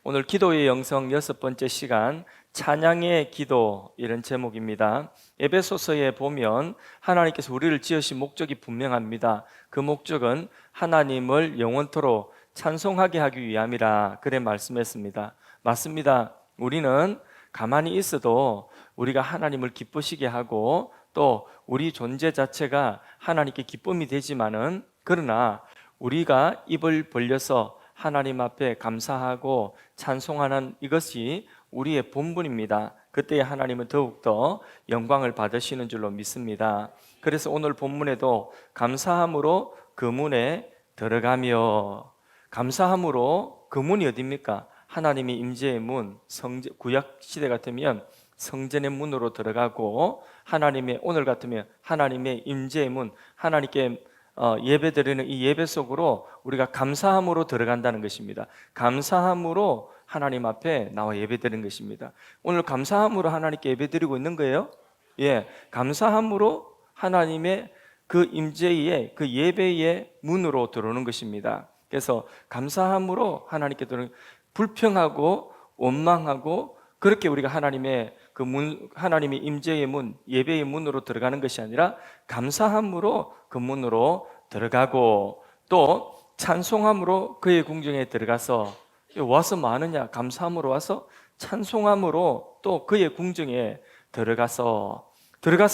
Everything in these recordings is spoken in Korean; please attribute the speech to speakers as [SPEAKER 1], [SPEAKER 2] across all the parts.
[SPEAKER 1] 오늘 기도의 영성 6번째 시간, 찬양의 기도, 이런 제목입니다. 에베소서에 보면 하나님께서 우리를 지으신 목적이 분명합니다. 그 목적은 하나님을 영원토록 찬송하게 하기 위함이라 그래 말씀했습니다. 맞습니다. 우리는 가만히 있어도 우리가 하나님을 기쁘시게 하고 또 우리 존재 자체가 하나님께 기쁨이 되지만은, 그러나 우리가 입을 벌려서 하나님 앞에 감사하고 찬송하는 이것이 우리의 본분입니다. 그때 하나님은 더욱더 영광을 받으시는 줄로 믿습니다. 그래서 오늘 본문에도 감사함으로 그 문에 들어가며, 감사함으로 그 문이 어디입니까? 하나님의 임재의 문, 구약 시대 같으면 성전의 문으로 들어가고, 하나님의, 오늘 같으면 하나님의 임재의 문, 하나님께 예배드리는 이 예배 속으로 우리가 감사함으로 들어간다는 것입니다. 감사함으로 하나님 앞에 나와 예배드리는 것입니다. 오늘 감사함으로 하나님께 예배드리고 있는 거예요. 예, 감사함으로 하나님의 그 임재의 그 예배의 문으로 들어오는 것입니다. 그래서 감사함으로 하나님께 들어오는, 불평하고 원망하고 그렇게 우리가 하나님의 그 문, 하나님의 임재의 문, 예배의 문으로 들어가는 것이 아니라 감사함으로 그 문으로 들어가고, 또 찬송함으로 그의 궁정에 들어가서, 와서 뭐 하느냐? 감사함으로 와서 찬송함으로 또 그의 궁정에 들어가서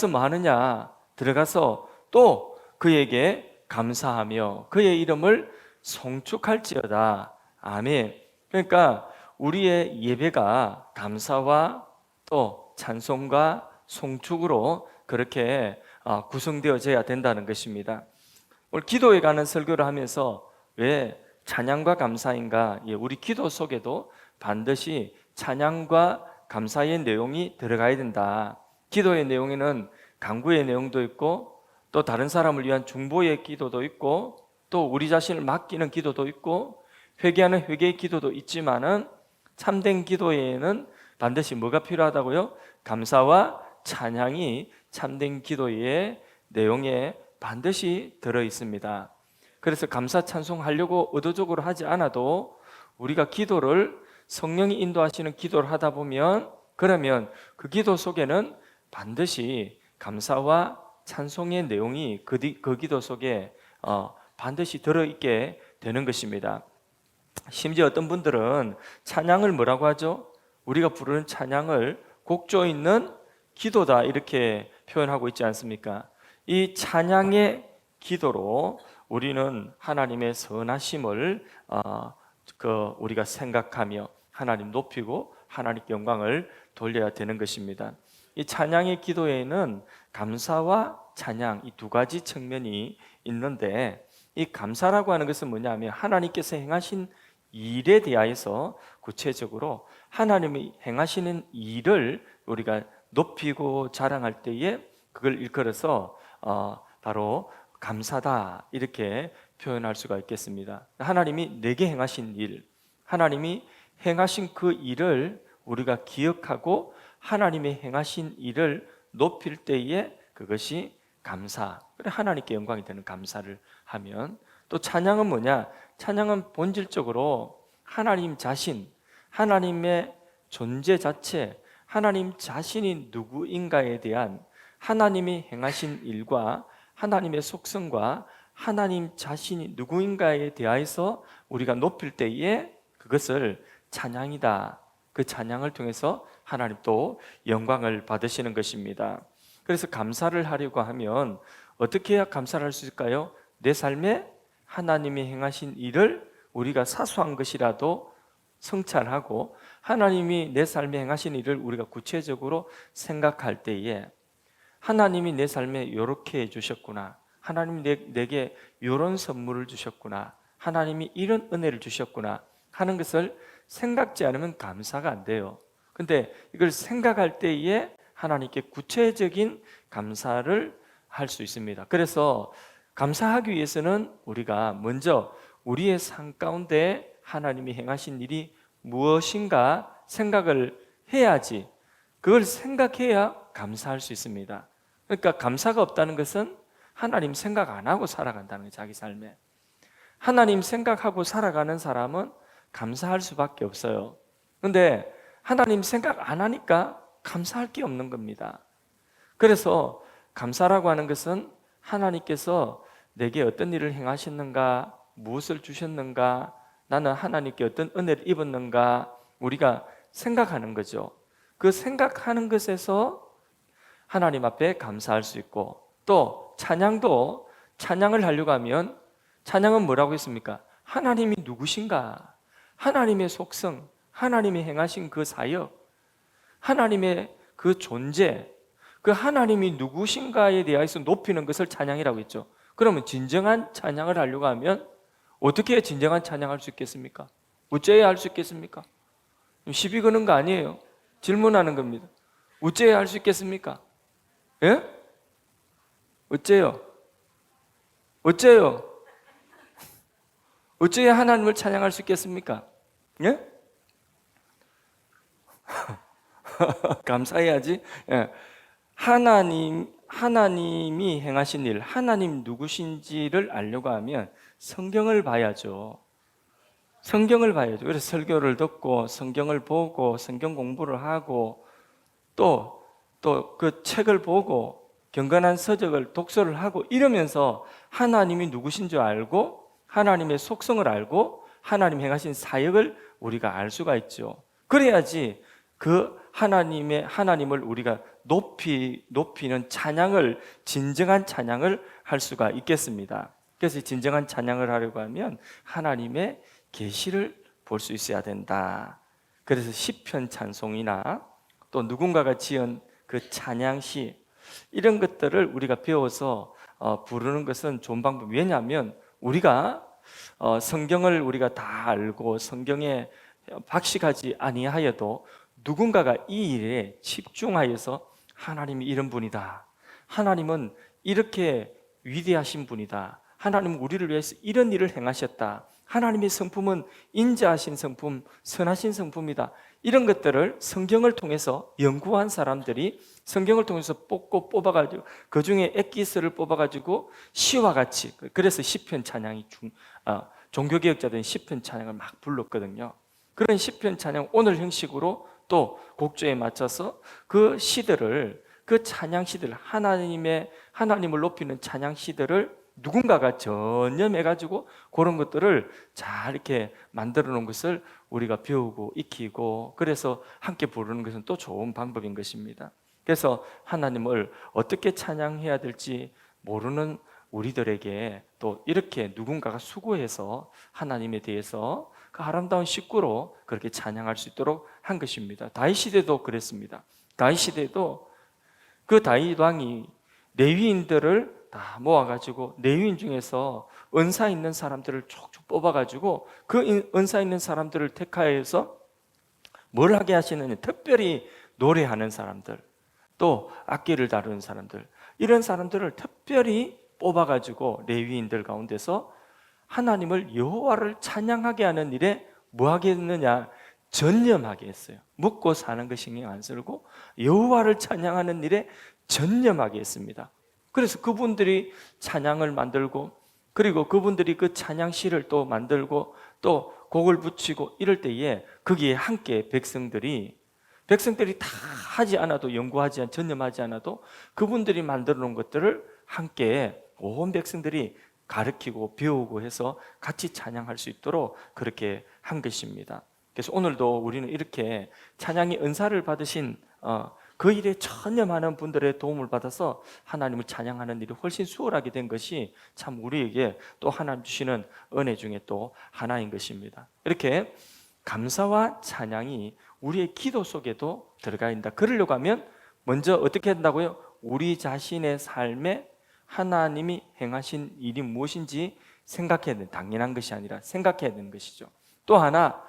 [SPEAKER 1] 뭐 하느냐? 들어가서 또 그에게 감사하며 그의 이름을 송축할지어다. 아멘. 그러니까 우리의 예배가 감사와 또 찬송과 송축으로 그렇게 구성되어져야 된다는 것입니다. 오늘 기도에 관한 설교를 하면서 왜 찬양과 감사인가? 우리 기도 속에도 반드시 찬양과 감사의 내용이 들어가야 된다. 기도의 내용에는 간구의 내용도 있고, 또 다른 사람을 위한 중보의 기도도 있고, 또 우리 자신을 맡기는 기도도 있고, 회개하는 회개의 기도도 있지만은, 참된 기도에는 반드시 뭐가 필요하다고요? 감사와 찬양이 참된 기도의 내용에 반드시 들어 있습니다. 그래서 감사 찬송하려고 의도적으로 하지 않아도 우리가 기도를, 성령이 인도하시는 기도를 하다 보면, 그러면 그 기도 속에는 반드시 감사와 찬송의 내용이 그 기도 속에 반드시 들어있게 되는 것입니다. 심지어 어떤 분들은 찬양을 뭐라고 하죠? 우리가 부르는 찬양을 곡조 있는 기도다, 이렇게 표현하고 있지 않습니까? 이 찬양의 기도로 우리는 하나님의 선하심을 우리가 생각하며 하나님 높이고 하나님께 영광을 돌려야 되는 것입니다. 이 찬양의 기도에는 감사와 찬양, 이 두 가지 측면이 있는데, 이 감사라고 하는 것은 뭐냐면 하나님께서 행하신 일에 대하여서 구체적으로 하나님이 행하시는 일을 우리가 높이고 자랑할 때에 그걸 일컬어서 바로 감사다, 이렇게 표현할 수가 있겠습니다. 하나님이 내게 행하신 일, 하나님이 행하신 그 일을 우리가 기억하고 하나님이 행하신 일을 높일 때에 그것이 감사, 그래 하나님께 영광이 되는 감사를 하면, 또 찬양은 뭐냐? 찬양은 본질적으로 하나님 자신, 하나님의 존재 자체, 하나님 자신이 누구인가에 대한 하나님이 행하신 일과 하나님의 속성과 하나님 자신이 누구인가에 대하여서 우리가 높일 때에 그것을 찬양이다. 그 찬양을 통해서 하나님 또 영광을 받으시는 것입니다. 그래서 감사를 하려고 하면 어떻게 해야 감사를 할 수 있을까요? 내 삶에 하나님이 행하신 일을 우리가 사소한 것이라도 성찰하고 하나님이 내 삶에 행하신 일을 우리가 구체적으로 생각할 때에, 하나님이 내 삶에 이렇게 해주셨구나, 하나님이 내게 이런 선물을 주셨구나, 하나님이 이런 은혜를 주셨구나 하는 것을 생각지 않으면 감사가 안 돼요. 근데 이걸 생각할 때에 하나님께 구체적인 감사를 할 수 있습니다. 그래서 감사하기 위해서는 우리가 먼저 우리의 삶 가운데 하나님이 행하신 일이 무엇인가 생각을 해야지, 그걸 생각해야 감사할 수 있습니다. 그러니까 감사가 없다는 것은 하나님 생각 안 하고 살아간다는 거예요. 자기 삶에 하나님 생각하고 살아가는 사람은 감사할 수밖에 없어요. 근데 하나님 생각 안 하니까 감사할 게 없는 겁니다. 그래서 감사라고 하는 것은 하나님께서 내게 어떤 일을 행하셨는가, 무엇을 주셨는가, 나는 하나님께 어떤 은혜를 입었는가, 우리가 생각하는 거죠. 그 생각하는 것에서 하나님 앞에 감사할 수 있고, 또 찬양도 찬양을 하려고 하면 찬양은 뭐라고 했습니까? 하나님이 누구신가? 하나님의 속성, 하나님이 행하신 그 사역, 하나님의 그 존재, 그 하나님이 누구신가에 대해서 높이는 것을 찬양이라고 했죠. 그러면 진정한 찬양을 하려고 하면 어떻게 진정한 찬양할 수 있겠습니까? 어째야 할 수 있겠습니까? 시비 거는 거 아니에요. 질문하는 겁니다. 어째야 할 수 있겠습니까? 예? 어째요? 어째요? 어째야 하나님을 찬양할 수 있겠습니까? 예? 감사해야지. 예. 하나님이 행하신 일, 하나님 누구신지를 알려고 하면 성경을 봐야죠. 성경을 봐야죠. 그래서 설교를 듣고 성경을 보고 성경 공부를 하고 또 그 책을 보고 경건한 서적을 독서를 하고 이러면서 하나님이 누구신 줄 알고 하나님의 속성을 알고 하나님 행하신 사역을 우리가 알 수가 있죠. 그래야지 그 하나님을 우리가 높이는 찬양을, 진정한 찬양을 할 수가 있겠습니다. 그래서 진정한 찬양을 하려고 하면 하나님의 계시를 볼 수 있어야 된다. 그래서 시편 찬송이나 또 누군가가 지은 그 찬양시, 이런 것들을 우리가 배워서 부르는 것은 좋은 방법. 왜냐하면 우리가 성경을 우리가 다 알고 성경에 박식하지 아니하여도 누군가가 이 일에 집중하여서 하나님이 이런 분이다, 하나님은 이렇게 위대하신 분이다, 하나님은 우리를 위해서 이런 일을 행하셨다, 하나님의 성품은 인자하신 성품, 선하신 성품이다, 이런 것들을 성경을 통해서 연구한 사람들이 성경을 통해서 뽑아가지고 그 중에 엑기스를 뽑아가지고 시와 같이, 그래서 시편 찬양이 종교개혁자들은 시편 찬양을 막 불렀거든요. 그런 시편 찬양 오늘 형식으로 또 곡조에 맞춰서 그 시들을, 그 찬양 시들, 하나님을 높이는 찬양 시들을 누군가가 전념해가지고 그런 것들을 잘 이렇게 만들어 놓은 것을 우리가 배우고 익히고, 그래서 함께 부르는 것은 또 좋은 방법인 것입니다. 그래서 하나님을 어떻게 찬양해야 될지 모르는 우리들에게 또 이렇게 누군가가 수고해서 하나님에 대해서 그 아름다운 식구로 그렇게 찬양할 수 있도록 한 것입니다. 다윗 시대도 그랬습니다. 다윗 시대도 그 다윗 왕이 레위인들을 다 모아가지고 레위인 중에서 은사 있는 사람들을 촉촉 뽑아가지고 그 은사 있는 사람들을 택하여서 뭘 하게 하시느냐, 특별히 노래하는 사람들, 또 악기를 다루는 사람들, 이런 사람들을 특별히 뽑아가지고 레위인들 가운데서 하나님을, 여호와를 찬양하게 하는 일에 뭐 하게 했느냐, 전념하게 했어요. 먹고 사는 거 신경 안 쓰고 여호와를 찬양하는 일에 전념하게 했습니다. 그래서 그분들이 찬양을 만들고, 그리고 그분들이 그 찬양시를 또 만들고 또 곡을 붙이고 이럴 때에 거기에 함께 백성들이 다 하지 않아도, 연구하지 전념하지 않아도 그분들이 만들어 놓은 것들을 함께 온 백성들이 가르치고 배우고 해서 같이 찬양할 수 있도록 그렇게 한 것입니다. 그래서 오늘도 우리는 이렇게 찬양의 은사를 받으신 그 일에 전념하는 분들의 도움을 받아서 하나님을 찬양하는 일이 훨씬 수월하게 된 것이 참 우리에게 또 하나님 주시는 은혜 중에 또 하나인 것입니다. 이렇게 감사와 찬양이 우리의 기도 속에도 들어가 있다. 그러려고 하면 먼저 어떻게 한다고요? 우리 자신의 삶에 하나님이 행하신 일이 무엇인지 생각해야 되는, 당연한 것이 아니라 생각해야 되는 것이죠. 또 하나,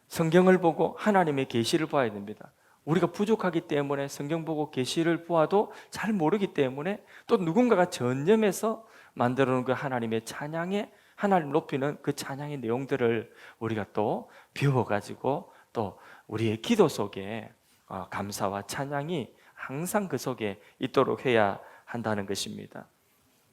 [SPEAKER 1] 성경을 보고 하나님의 계시를 봐야 됩니다. 우리가 부족하기 때문에 성경 보고 계시를 보아도 잘 모르기 때문에 또 누군가가 전념해서 만들어 놓은 그 하나님의 찬양에, 하나님 높이는 그 찬양의 내용들을 우리가 또 배워가지고 또 우리의 기도 속에 감사와 찬양이 항상 그 속에 있도록 해야 한다는 것입니다.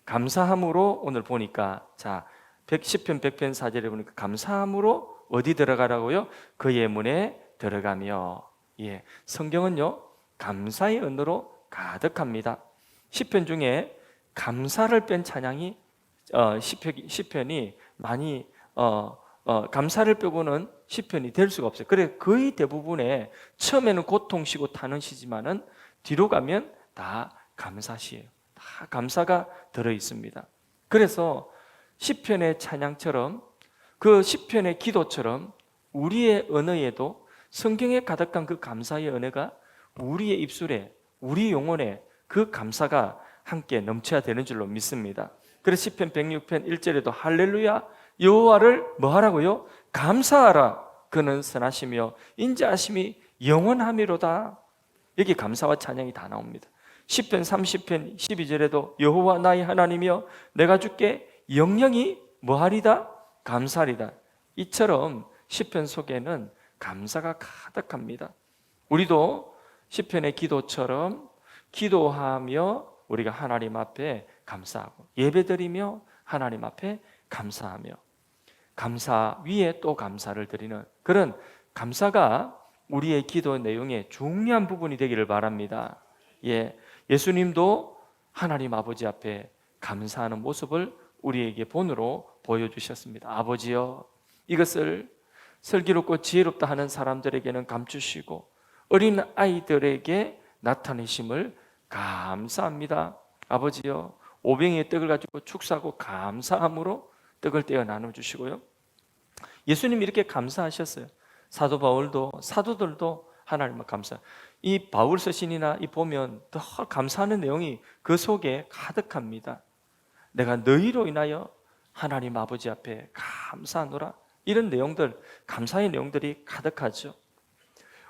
[SPEAKER 1] 감사함으로 오늘 보니까, 자, 10편 100편 4절에 보니까 감사함으로 어디 들어가라고요? 그의 문에 들어가며. 예, 성경은요 감사의 언어로 가득합니다. 시편 중에 감사를 뺀 찬양이 시편이 많이 감사를 빼고는 시편이 될 수가 없어요. 그래 거의 대부분의 처음에는 고통시고 타는 시지만은 뒤로 가면 다 감사시예요. 다 감사가 들어 있습니다. 그래서 시편의 찬양처럼 그 시편의 기도처럼 우리의 언어에도 성경에 가득한 그 감사의 언어가 우리의 입술에 우리 영혼에 그 감사가 함께 넘쳐야 되는 줄로 믿습니다. 그래서 시편 106편 1절에도 할렐루야 여호와를 뭐 하라고요? 감사하라. 그는 선하시며 인자하심이 영원하미로다. 여기 감사와 찬양이 다 나옵니다. 시편 30편 12절에도 여호와 나의 하나님이여 내가 주께 영영이 뭐하리다? 감사하리다. 이처럼 시편 속에는 감사가 가득합니다. 우리도 시편의 기도처럼 기도하며 우리가 하나님 앞에 감사하고 예배드리며 하나님 앞에 감사하며 감사 위에 또 감사를 드리는 그런 감사가 우리의 기도 내용의 중요한 부분이 되기를 바랍니다. 예, 예수님도 하나님 아버지 앞에 감사하는 모습을 우리에게 본으로 보여주셨습니다. 아버지여 이것을 슬기롭고 지혜롭다 하는 사람들에게는 감추시고 어린 아이들에게 나타내심을 감사합니다. 아버지여 오병이의 떡을 가지고 축사하고 감사함으로 떡을 떼어 나눠주시고요. 예수님이 이렇게 감사하셨어요. 사도 바울도 사도들도 하나님을 감사. 이 바울 서신이나 이 보면 더 감사하는 내용이 그 속에 가득합니다. 내가 너희로 인하여 하나님 아버지 앞에 감사하노라. 이런 내용들, 감사의 내용들이 가득하죠.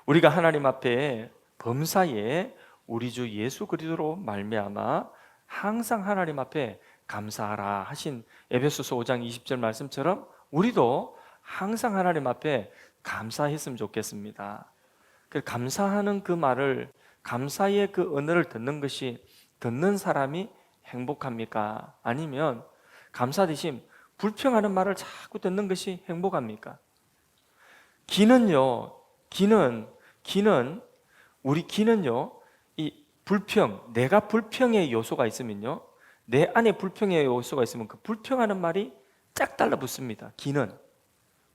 [SPEAKER 1] 우리가 하나님 앞에 범사에 우리 주 예수 그리스도로 말미암아 항상 하나님 앞에 감사하라 하신 에베소서 5장 20절 말씀처럼 우리도 항상 하나님 앞에 감사했으면 좋겠습니다. 감사하는 그 말을 감사의 그 언어를 듣는 것이 듣는 사람이 행복합니까? 아니면 감사 대신 불평하는 말을 자꾸 듣는 것이 행복합니까? 우리 기는요, 이 불평, 내가 불평의 요소가 있으면요, 내 안에 불평의 요소가 있으면 그 불평하는 말이 짝 달라붙습니다. 기는.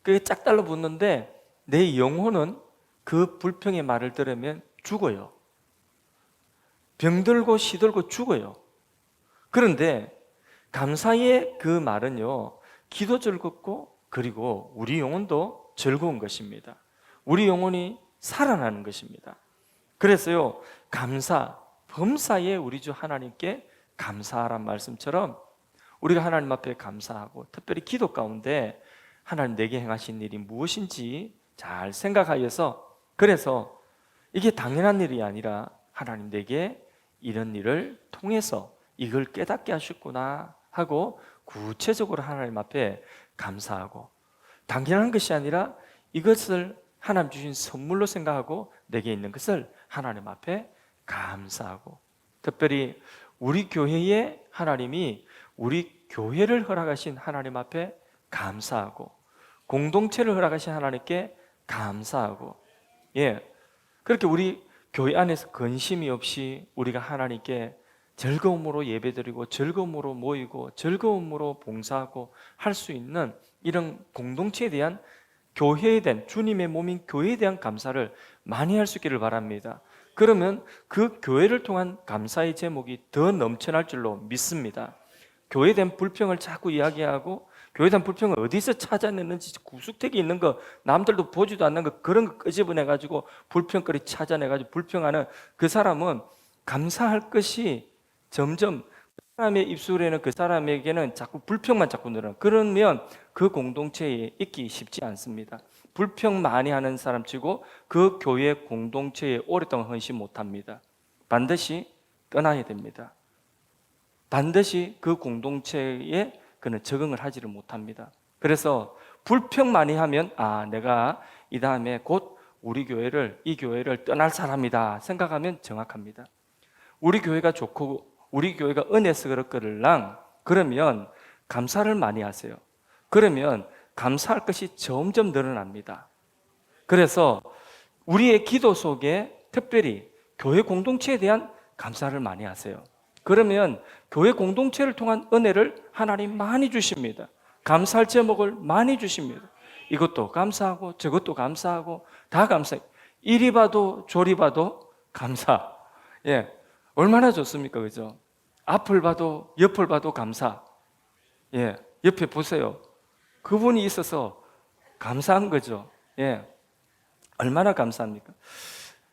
[SPEAKER 1] 그게 짝 달라붙는데 내 영혼은 그 불평의 말을 들으면 죽어요. 병들고 시들고 죽어요. 그런데 감사의 그 말은요, 기도 즐겁고 그리고 우리 영혼도 즐거운 것입니다. 우리 영혼이 살아나는 것입니다. 그래서요, 감사, 범사에 우리 주 하나님께 감사하란 말씀처럼 우리가 하나님 앞에 감사하고 특별히 기도 가운데 하나님 내게 행하신 일이 무엇인지 잘 생각하여서 그래서 이게 당연한 일이 아니라 하나님 내게 이런 일을 통해서 이걸 깨닫게 하셨구나 하고 구체적으로 하나님 앞에 감사하고 당연한 것이 아니라 이것을 하나님 주신 선물로 생각하고 내게 있는 것을 하나님 앞에 감사하고 특별히 우리 교회에 하나님이 우리 교회를 허락하신 하나님 앞에 감사하고 공동체를 허락하신 하나님께 감사하고 그렇게 우리 교회 안에서 근심이 없이 우리가 하나님께 즐거움으로 예배드리고 즐거움으로 모이고 즐거움으로 봉사하고 할 수 있는 이런 공동체에 대한 교회에 대한 주님의 몸인 교회에 대한 감사를 많이 할 수 있기를 바랍니다. 그러면 그 교회를 통한 감사의 제목이 더 넘쳐날 줄로 믿습니다. 교회에 대한 불평을 자꾸 이야기하고 교회에 대한 불평을 어디서 찾아내는지 구석택이 있는 거 남들도 보지도 않는 거 그런 거 끄집어내가지고 불평거리 찾아내가지고 불평하는 그 사람은 감사할 것이 점점 그 사람의 입술에는 그 사람에게는 자꾸 불평만 자꾸 늘어나. 그러면 그 공동체에 있기 쉽지 않습니다. 불평 많이 하는 사람치고 그 교회 공동체에 오랫동안 헌신 못합니다. 반드시 떠나야 됩니다. 반드시 그 공동체에 그는 적응을 하지를 못합니다. 그래서 불평 많이 하면 내가 이 다음에 곧 우리 교회를 이 교회를 떠날 사람이다 생각하면 정확합니다. 우리 교회가 좋고 우리 교회가 은혜서 그럴거를랑 그러면 감사를 많이 하세요. 그러면 감사할 것이 점점 늘어납니다. 그래서 우리의 기도 속에 특별히 교회 공동체에 대한 감사를 많이 하세요. 그러면 교회 공동체를 통한 은혜를 하나님 많이 주십니다. 감사할 제목을 많이 주십니다. 이것도 감사하고 저것도 감사하고 다 감사해요. 이리 봐도 저리 봐도 감사. 예, 얼마나 좋습니까? 그죠? 앞을 봐도 옆을 봐도 감사. 예, 옆에 보세요. 그분이 있어서 감사한 거죠. 예, 얼마나 감사합니까?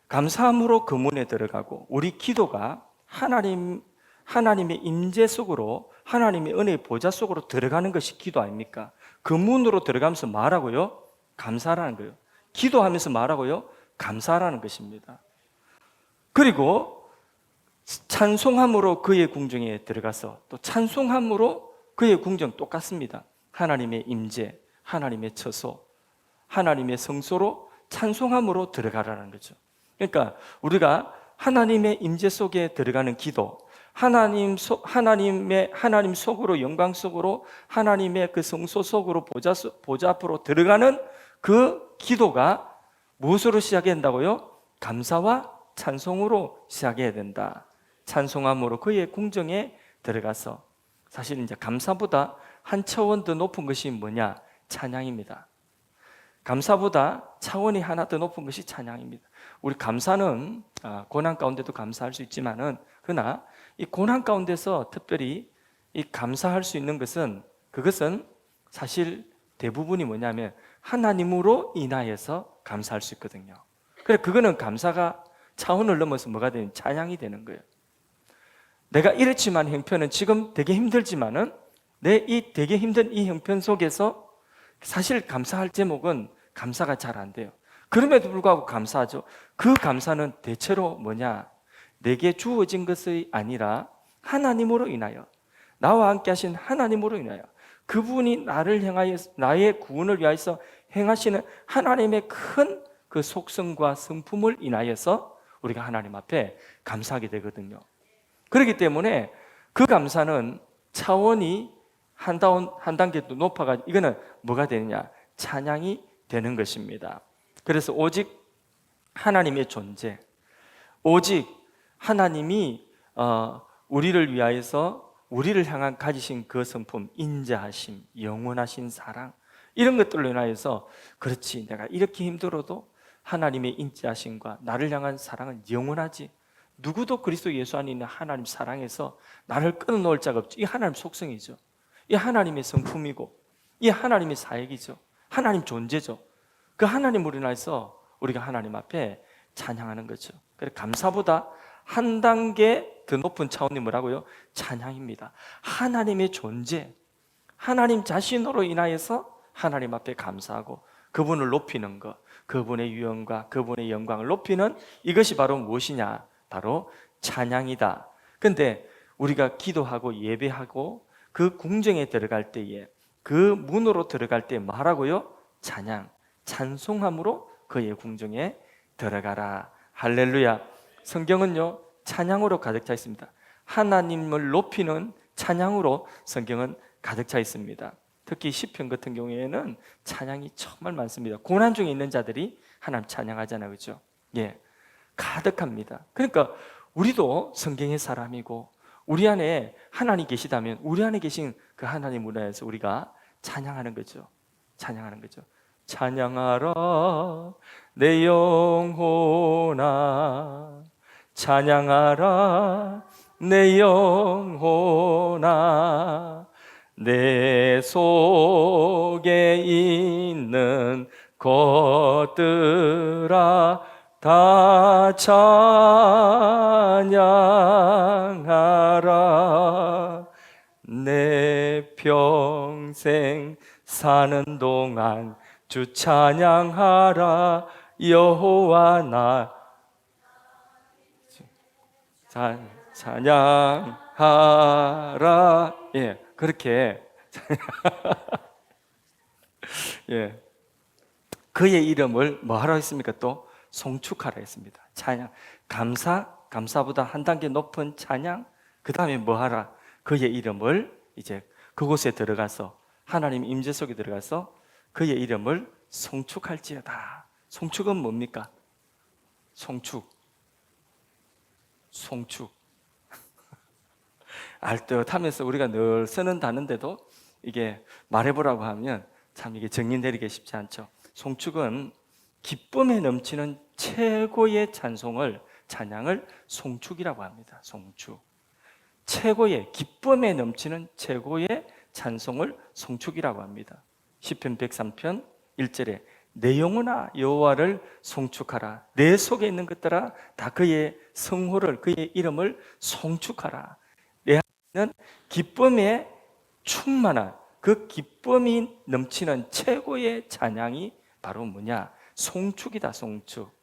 [SPEAKER 1] 감사함으로 그 문에 들어가고 우리 기도가 하나님의 임재 속으로, 하나님의 은혜의 보좌 속으로 들어가는 것이 기도 아닙니까? 그 문으로 들어가면서 말하고요, 감사라는 거예요. 기도하면서 말하고요, 감사라는 것입니다. 그리고 찬송함으로 그의 궁정에 들어가서 또 찬송함으로 그의 궁정 똑같습니다. 하나님의 임재, 하나님의 처소, 하나님의 성소로 찬송함으로 들어가라는 거죠. 그러니까 우리가 하나님의 임재 속에 들어가는 기도, 하나님 속으로, 영광 속으로, 하나님의 그 성소 속으로, 보좌 앞으로 들어가는 그 기도가 무엇으로 시작해야 된다고요? 감사와 찬송으로 시작해야 된다. 찬송함으로 그의 궁정에 들어가서, 사실 이제 감사보다 한 차원 더 높은 것이 뭐냐? 찬양입니다. 감사보다 차원이 하나 더 높은 것이 찬양입니다. 우리 감사는 고난 가운데도 감사할 수 있지만은, 그러나 이 고난 가운데서 특별히 이 감사할 수 있는 것은, 그것은 사실 대부분이 뭐냐면 하나님으로 인하여서 감사할 수 있거든요. 그래, 그거는 감사가 차원을 넘어서 뭐가 되는, 찬양이 되는 거예요. 내가 이렇지만 형편은 지금 되게 힘들지만은 내 이 되게 힘든 이 형편 속에서 사실 감사할 제목은 감사가 잘 안 돼요. 그럼에도 불구하고 감사하죠. 그 감사는 대체로 뭐냐? 내게 주어진 것이 아니라 하나님으로 인하여, 나와 함께 하신 하나님으로 인하여, 그분이 나를 향하여, 나의 구원을 위하여서 행하시는 하나님의 큰 그 속성과 성품을 인하여서 우리가 하나님 앞에 감사하게 되거든요. 그렇기 때문에 그 감사는 차원이 한 단계 더 높아가지고 이거는 뭐가 되느냐? 찬양이 되는 것입니다. 그래서 오직 하나님의 존재, 오직 하나님이 우리를 위하여서 우리를 향한 가지신 그 성품, 인자하심, 영원하신 사랑, 이런 것들로 인하여서, 그렇지, 내가 이렇게 힘들어도 하나님의 인자하심과 나를 향한 사랑은 영원하지, 누구도 그리스도 예수 안에 있는 하나님 사랑에서 나를 끊어놓을 자가 없지. 이 하나님 속성이죠. 이 하나님의 성품이고 이 하나님의 사역이죠. 하나님 존재죠. 그 하나님으로 인해서 우리가 하나님 앞에 찬양하는 거죠. 그래서 감사보다 한 단계 더 높은 차원이 뭐라고요? 찬양입니다. 하나님의 존재, 하나님 자신으로 인하여서 하나님 앞에 감사하고 그분을 높이는 것, 그분의 유형과 그분의 영광을 높이는, 이것이 바로 무엇이냐? 바로 찬양이다. 근데 우리가 기도하고 예배하고 그 궁정에 들어갈 때에, 그 문으로 들어갈 때 뭐 하라고요? 찬양, 찬송함으로 그의 궁정에 들어가라. 할렐루야. 성경은요, 찬양으로 가득 차 있습니다. 하나님을 높이는 찬양으로 성경은 가득 차 있습니다. 특히 시편 같은 경우에는 찬양이 정말 많습니다. 고난 중에 있는 자들이 하나님 찬양하잖아요, 그렇죠? 예, 가득합니다. 그러니까 우리도 성경의 사람이고 우리 안에 하나님 계시다면 우리 안에 계신 그 하나님 문화에서 우리가 찬양하는 거죠. 찬양하는 거죠. 찬양하라 내 영혼아, 찬양하라 내 영혼아, 내 속에 있는 것들아 다 찬양하라. 내 평생 사는 동안 주 찬양하라. 여호와 나 찬양하라. 예, 그렇게 예, 그의 이름을 뭐 하라 했습니까? 또 송축하라 했습니다. 찬양, 감사보다 한 단계 높은 찬양. 그 다음에 뭐 하라? 그의 이름을 이제 그곳에 들어가서, 하나님 임재 속에 들어가서 그의 이름을 송축할지어다. 송축은 뭡니까? 송축. 알듯하면서 우리가 늘 쓰는 단어인데도 이게 말해보라고 하면 참 이게 정리 내리기 쉽지 않죠. 송축은 기쁨에 넘치는 최고의 찬양을 송축이라고 합니다. 송축. 최고의 기쁨에 넘치는 최고의 찬송을 송축이라고 합니다. 시편 103편 1절에 내 영혼아 여호와를 송축하라. 내 속에 있는 것들아 다 그의 성호를 그의 이름을 송축하라. 내 안에는 기쁨에 충만한 그 기쁨이 넘치는 최고의 찬양이 바로 뭐냐? 송축이다. 송축.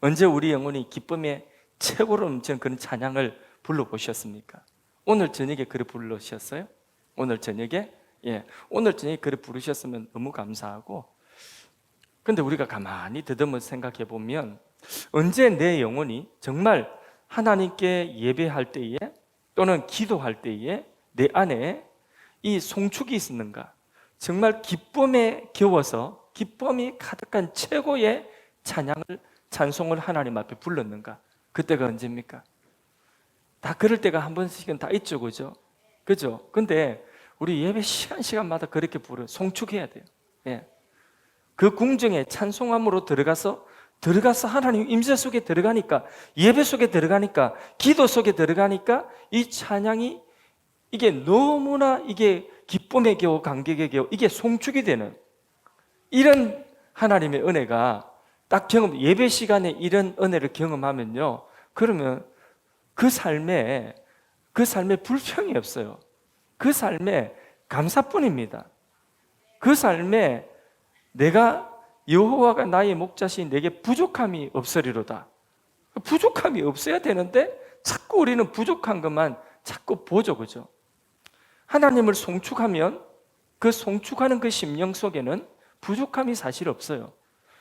[SPEAKER 1] 언제 우리 영혼이 기쁨에 최고로 넘치는 그런 찬양을 불러보셨습니까? 오늘 저녁에 그래 부르셨어요? 오늘 저녁에? 예, 오늘 저녁에 그래 부르셨으면 너무 감사하고, 근데 우리가 가만히 더듬어 생각해 보면 언제 내 영혼이 정말 하나님께 예배할 때에 또는 기도할 때에 내 안에 이 송축이 있었는가? 정말 기쁨에 겨워서 기쁨이 가득한 최고의 찬송을 하나님 앞에 불렀는가? 그때가 언제입니까? 다 그럴 때가 한 번씩은 다 있죠, 그죠? 그죠? 근데 우리 예배 시간마다 그렇게 송축해야 돼요. 예. 그 궁정에 찬송함으로 들어가서 하나님 임재 속에 들어가니까, 예배 속에 들어가니까, 기도 속에 들어가니까 이 찬양이 이게 너무나 이게 기쁨에 겨워 감격에 겨워 이게 송축이 되는 이런 하나님의 은혜가 딱 예배 시간에 이런 은혜를 경험하면요, 그러면 그 삶에 불평이 없어요. 그 삶에 감사뿐입니다. 그 삶에 내가 여호와가 나의 목자시니 내게 부족함이 없으리로다. 부족함이 없어야 되는데 자꾸 우리는 부족한 것만 자꾸 보죠, 그죠? 하나님을 송축하면 그 송축하는 그 심령 속에는 부족함이 사실 없어요.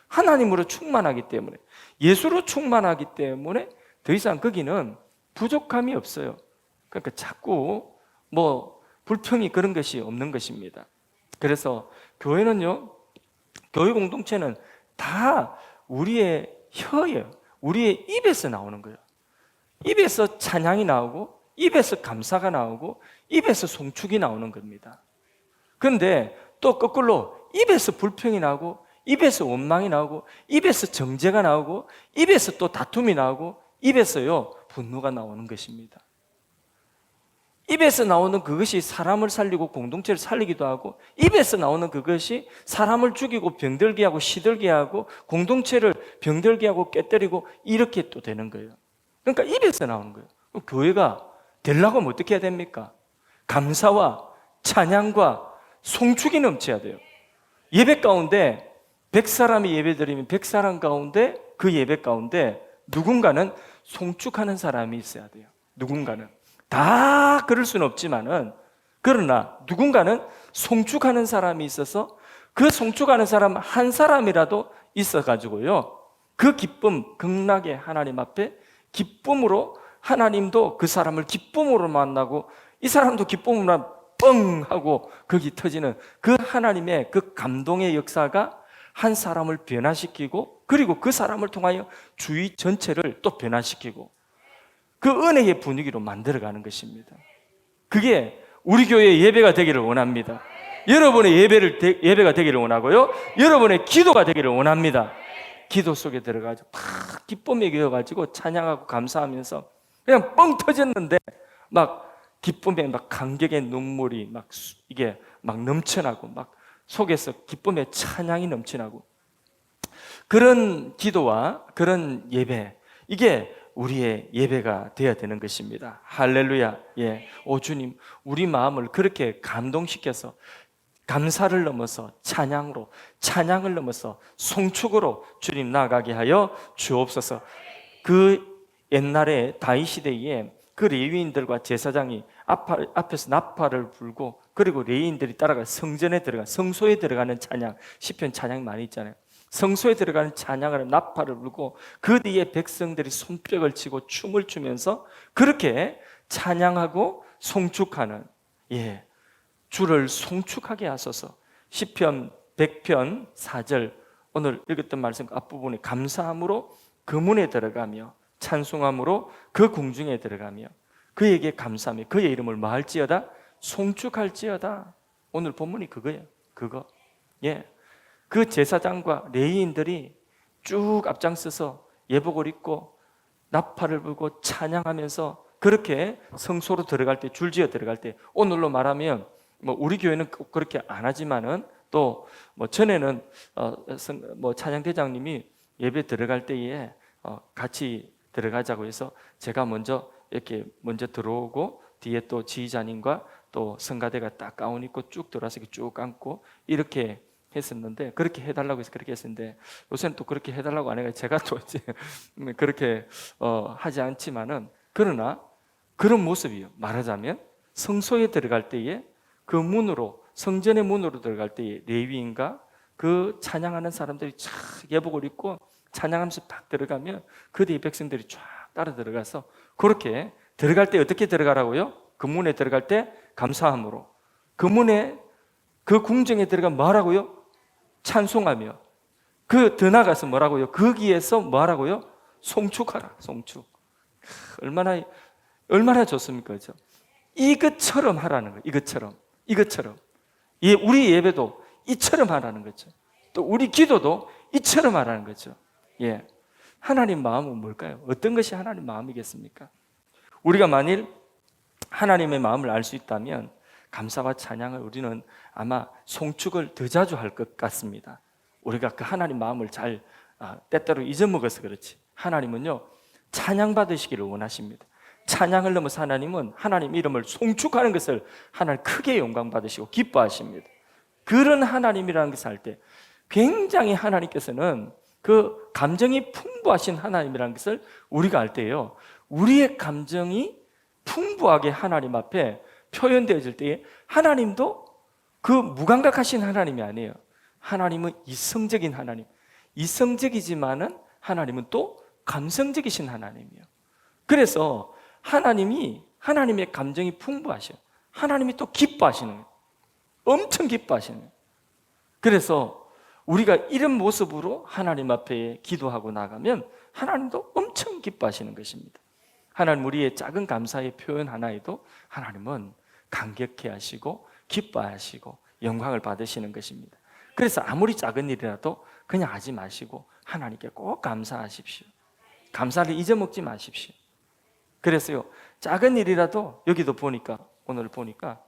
[SPEAKER 1] 하나님으로 충만하기 때문에, 예수로 충만하기 때문에 더 이상 거기는 부족함이 없어요. 그러니까 자꾸 불평이 그런 것이 없는 것입니다. 그래서 교회는요, 교회 공동체는 다 우리의 혀예요. 우리의 입에서 나오는 거예요. 입에서 찬양이 나오고, 입에서 감사가 나오고, 입에서 송축이 나오는 겁니다. 그런데 또 거꾸로 입에서 불평이 나오고, 입에서 원망이 나오고, 입에서 정죄가 나오고, 입에서 또 다툼이 나오고, 입에서요 분노가 나오는 것입니다. 입에서 나오는 그것이 사람을 살리고 공동체를 살리기도 하고, 입에서 나오는 그것이 사람을 죽이고 병들게 하고 시들게 하고 공동체를 병들게 하고 깨뜨리고 이렇게 또 되는 거예요. 그러니까 입에서 나오는 거예요. 그럼 교회가 되려고 하면 어떻게 해야 됩니까? 감사와 찬양과 송축이 넘쳐야 돼요. 예배 가운데 100사람이 예배드리면 100사람 가운데 그 예배 가운데 누군가는 송축하는 사람이 있어야 돼요. 누군가는. 다 그럴 수는 없지만은, 그러나 누군가는 송축하는 사람이 있어서 그 송축하는 사람 한 사람이라도 있어가지고요, 그 기쁨, 극락의 하나님 앞에 기쁨으로, 하나님도 그 사람을 기쁨으로 만나고 이 사람도 기쁨으로 뻥 하고 거기 터지는 그 하나님의 그 감동의 역사가 한 사람을 변화시키고, 그리고 그 사람을 통하여 주위 전체를 또 변화시키고 그 은혜의 분위기로 만들어가는 것입니다. 그게 우리 교회의 예배가 되기를 원합니다. 여러분의 예배가 되기를 원하고요, 여러분의 기도가 되기를 원합니다. 기도 속에 들어가서 막 기쁨에 겨워가지고 찬양하고 감사하면서 그냥 뻥 터졌는데 막 기쁨에 막 감격의 눈물이 막 이게 막 넘쳐나고, 막 속에서 기쁨의 찬양이 넘쳐나고, 그런 기도와 그런 예배, 이게 우리의 예배가 되어야 되는 것입니다. 할렐루야. 예. 오 주님, 우리 마음을 그렇게 감동시켜서 감사를 넘어서 찬양을 넘어서 송축으로 주님 나아가게 하여 주옵소서. 그 옛날에 다윗 시대에 그 레위인들과 제사장이 앞에서 나팔을 불고, 그리고 레위인들이 따라가 성전에 들어가 성소에 들어가는 찬양, 시편 찬양이 많이 있잖아요. 성소에 들어가는 찬양을 나팔을 불고 그 뒤에 백성들이 손뼉을 치고 춤을 추면서 그렇게 찬양하고 송축하는, 주를 송축하게 하소서. 시편 100편 4절 오늘 읽었던 말씀 앞부분에 감사함으로 그 문에 들어가며 찬송함으로 그 궁중에 들어가며 그에게 감사하며 그의 이름을 뭐할지어다 송축할지어다. 오늘 본문이 그거예요. 그거. 예. 그 제사장과 레위인들이 쭉 앞장서서 예복을 입고 나팔을 불고 찬양하면서 그렇게 성소로 들어갈 때, 줄지어 들어갈 때, 오늘로 말하면 뭐 우리 교회는 꼭 그렇게 안 하지만은 또 뭐 전에는 뭐 찬양대장님이 예배 들어갈 때에 같이 들어가자고 해서 제가 먼저 이렇게 먼저 들어오고 뒤에 또 지휘자님과 또 성가대가 딱 가운 입고 쭉 들어와서 쭉 앉고 이렇게 했었는데, 그렇게 해달라고 해서 그렇게 했었는데 요새는 또 그렇게 해달라고 안 해요. 제가 또 이제 그렇게 하지 않지만은, 그러나 그런 모습이요. 말하자면 성소에 들어갈 때에 그 문으로, 성전의 문으로 들어갈 때에 레위인과 그 찬양하는 사람들이 쫙 예복을 입고 찬양하면서 딱 들어가면 그 뒤에 백성들이 쫙 따라 들어가서 그렇게 들어갈 때 어떻게 들어가라고요? 그 문에 들어갈 때 감사함으로, 그 문에 그 궁정에 들어가면 뭐하라고요? 찬송하며, 그 더 나가서 뭐라고요? 거기에서 뭐하라고요? 송축하라. 송축. 얼마나 좋습니까? 그렇죠? 이것처럼 하라는 거예요. 이것처럼. 예, 우리 예배도 이처럼 하라는 거죠. 또 우리 기도도 이처럼 하라는 거죠. 예. 하나님 마음은 뭘까요? 어떤 것이 하나님 마음이겠습니까? 우리가 만일 하나님의 마음을 알 수 있다면 감사와 찬양을 우리는 아마 송축을 더 자주 할 것 같습니다. 우리가 그 하나님 마음을 잘 때때로 잊어먹어서 그렇지, 하나님은요 찬양받으시기를 원하십니다. 찬양을 넘어서 하나님은 하나님 이름을 송축하는 것을 하나님 크게 영광받으시고 기뻐하십니다. 그런 하나님이라는 것을 알 때 굉장히 하나님께서는 그 감정이 풍부하신 하나님이라는 것을 우리가 알 때요, 우리의 감정이 풍부하게 하나님 앞에 표현되어질 때에 하나님도 그 무감각하신 하나님이 아니에요. 하나님은 이성적인 하나님, 이성적이지만은 하나님은 또 감성적이신 하나님이에요. 그래서 하나님의 감정이 풍부하셔요. 하나님이 또 기뻐하시는 거예요. 엄청 기뻐하시는 거예요. 그래서 우리가 이런 모습으로 하나님 앞에 기도하고 나가면 하나님도 엄청 기뻐하시는 것입니다. 하나님 우리의 작은 감사의 표현 하나에도 하나님은 감격해 하시고 기뻐하시고 영광을 받으시는 것입니다. 그래서 아무리 작은 일이라도 그냥 하지 마시고 하나님께 꼭 감사하십시오. 감사를 잊어먹지 마십시오. 그래서요, 작은 일이라도 여기도 보니까, 오늘 보니까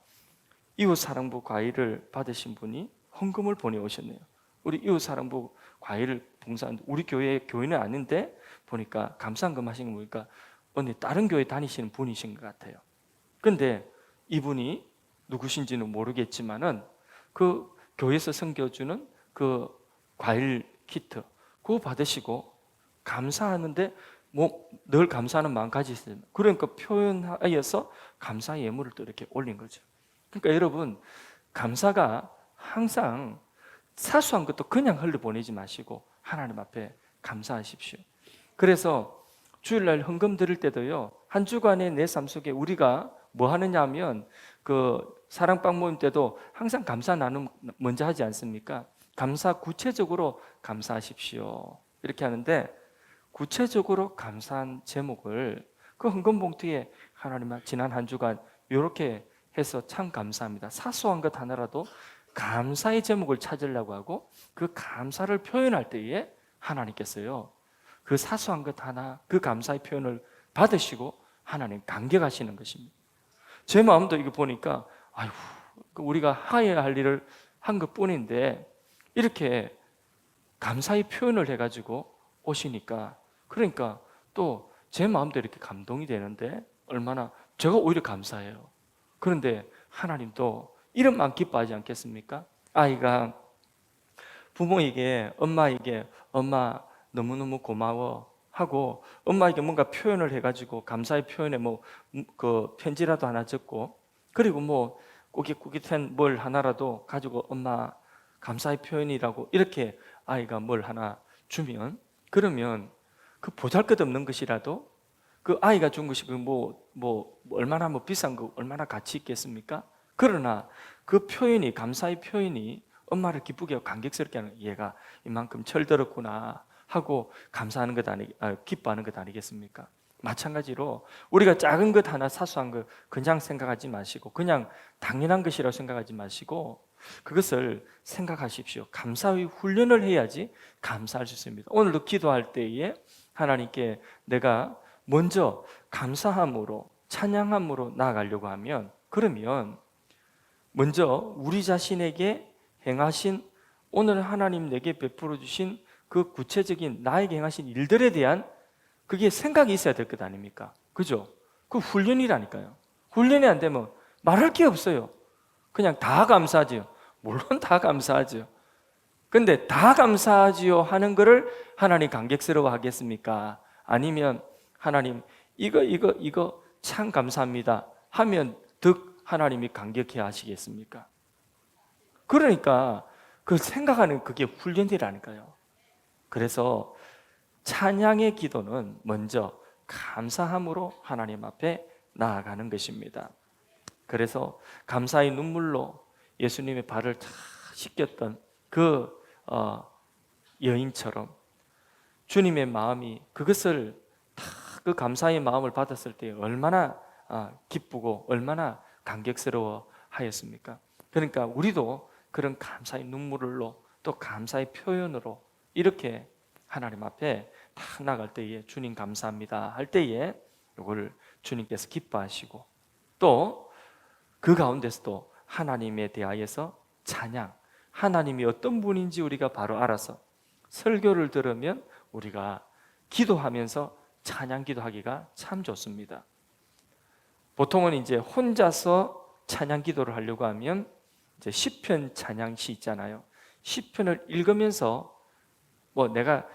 [SPEAKER 1] 이웃사랑부 과일을 받으신 분이 헌금을 보내오셨네요. 우리 이웃사랑부 과일을 봉사하는데 우리 교회는 아닌데 보니까 감사헌금 하신 거 보니까 어느 다른 교회 다니시는 분이신 것 같아요. 근데 이분이 누구신지는 모르겠지만은 그 교회에서 섬겨주는 그 과일 키트 그거 받으시고 감사하는데 뭐 늘 감사하는 마음 가지세요. 그러니까 표현하여서 감사 예물을 또 이렇게 올린 거죠. 그러니까 여러분, 감사가 항상 사소한 것도 그냥 흘려보내지 마시고 하나님 앞에 감사하십시오. 그래서 주일날 헌금 드릴 때도요, 한 주간의 내 삶 속에 우리가 뭐 하느냐 하면 그 사랑방 모임 때도 항상 감사 나눔 먼저 하지 않습니까? 감사 구체적으로 감사하십시오 이렇게 하는데, 구체적으로 감사한 제목을 그 헌금 봉투에 하나님 지난 한 주간 이렇게 해서 참 감사합니다, 사소한 것 하나라도 감사의 제목을 찾으려고 하고 그 감사를 표현할 때에 하나님께서요 그 사소한 것 하나, 그 감사의 표현을 받으시고 하나님 감격하시는 것입니다. 제 마음도 이거 보니까 아이고, 우리가 하여야 할 일을 한 것뿐인데 이렇게 감사의 표현을 해가지고 오시니까, 그러니까 또 제 마음도 이렇게 감동이 되는데 얼마나 제가 오히려 감사해요. 그런데 하나님도 이런만 기뻐하지 않겠습니까? 아이가 부모에게, 엄마에게 엄마 너무너무 고마워 하고 엄마에게 뭔가 표현을 해가지고 감사의 표현에 뭐 그 편지라도 하나 적고, 그리고 뭐 꾸깃꾸깃한 뭘 하나라도 가지고 엄마 감사의 표현이라고 이렇게 아이가 뭘 하나 주면, 그러면 그 보잘것없는 것이라도 그 아이가 준 것이 뭐 얼마나 뭐 비싼 거 얼마나 가치 있겠습니까? 그러나 그 표현이, 감사의 표현이 엄마를 기쁘게 하고 감격스럽게 하는, 얘가 이만큼 철들었구나 하고 감사하는 것 기뻐하는 것 아니겠습니까? 마찬가지로 우리가 작은 것 하나, 사소한 것 그냥 생각하지 마시고, 그냥 당연한 것이라고 생각하지 마시고, 그것을 생각하십시오. 감사의 훈련을 해야지 감사할 수 있습니다. 오늘도 기도할 때에 하나님께 내가 먼저 감사함으로, 찬양함으로 나아가려고 하면, 그러면 먼저 우리 자신에게 행하신, 오늘 하나님 내게 베풀어 주신 그 구체적인 나에게 행하신 일들에 대한 그게 생각이 있어야 될 것 아닙니까? 그죠? 그 훈련이라니까요. 훈련이 안 되면 말할 게 없어요. 그냥 다 감사하지요. 물론 다 감사하죠. 근데 다 감사하지요 하는 거를 하나님 감격스러워 하겠습니까? 아니면 하나님 이거 참 감사합니다 하면 득 하나님이 감격해 하시겠습니까? 그러니까 그 생각하는 그게 훈련이라니까요. 그래서 찬양의 기도는 먼저 감사함으로 하나님 앞에 나아가는 것입니다. 그래서 감사의 눈물로 예수님의 발을 다 씻겼던 그 여인처럼 주님의 마음이 그것을 다, 그 감사의 마음을 받았을 때 얼마나 기쁘고 얼마나 감격스러워 하였습니까? 그러니까 우리도 그런 감사의 눈물로, 또 감사의 표현으로 이렇게 하나님 앞에 다 나갈 때에 주님 감사합니다 할 때에 이걸 주님께서 기뻐하시고, 또 그 가운데서도 하나님에 대하여서 찬양, 하나님이 어떤 분인지 우리가 바로 알아서 설교를 들으면 우리가 기도하면서 찬양 기도하기가 참 좋습니다. 보통은 이제 혼자서 찬양 기도를 하려고 하면 이제 시편 찬양시 있잖아요. 시편을 읽으면서 내가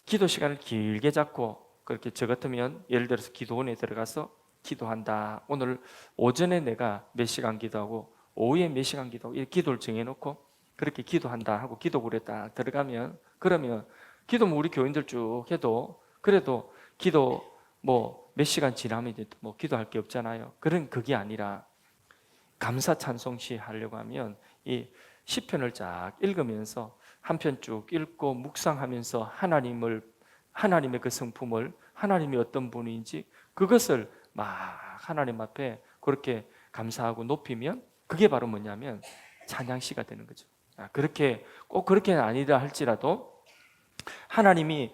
[SPEAKER 1] 기도 시간을 길게 잡고, 그렇게 저 같으면 예를 들어서 기도원에 들어가서 기도한다. 오늘 오전에 내가 몇 시간 기도하고 오후에 몇 시간 기도하고 이렇게 기도를 정해놓고 그렇게 기도한다 하고 기도굴에 딱 들어가면, 그러면 기도 우리 교인들 쭉 해도 그래도 기도 몇 시간 지나면 이제 기도할 게 없잖아요. 그게 아니라 감사 찬송시 하려고 하면 이 시편을 쫙 읽으면서 한 편 쭉 읽고 묵상하면서 하나님의 그 성품을, 하나님이 어떤 분인지 그것을 막 하나님 앞에 그렇게 감사하고 높이면 그게 바로 뭐냐면 찬양시가 되는 거죠. 그렇게 꼭 그렇게는 아니다 할지라도 하나님이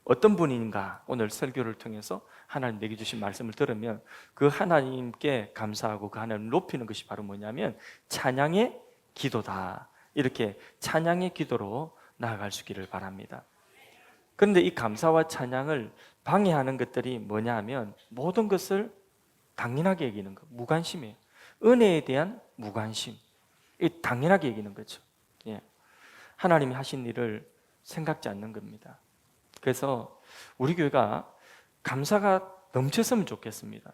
[SPEAKER 1] 어떤 분인가 오늘 설교를 통해서 하나님 내게 주신 말씀을 들으면 그 하나님께 감사하고 그 하나님을 높이는 것이 바로 뭐냐면 찬양의 기도다. 이렇게 찬양의 기도로 나아갈 수 있기를 바랍니다. 그런데 이 감사와 찬양을 방해하는 것들이 뭐냐 하면 모든 것을 당연하게 여기는 것, 무관심이에요. 은혜에 대한 무관심, 당연하게 여기는 거죠. 하나님이 하신 일을 생각지 않는 겁니다. 그래서 우리 교회가 감사가 넘쳤으면 좋겠습니다.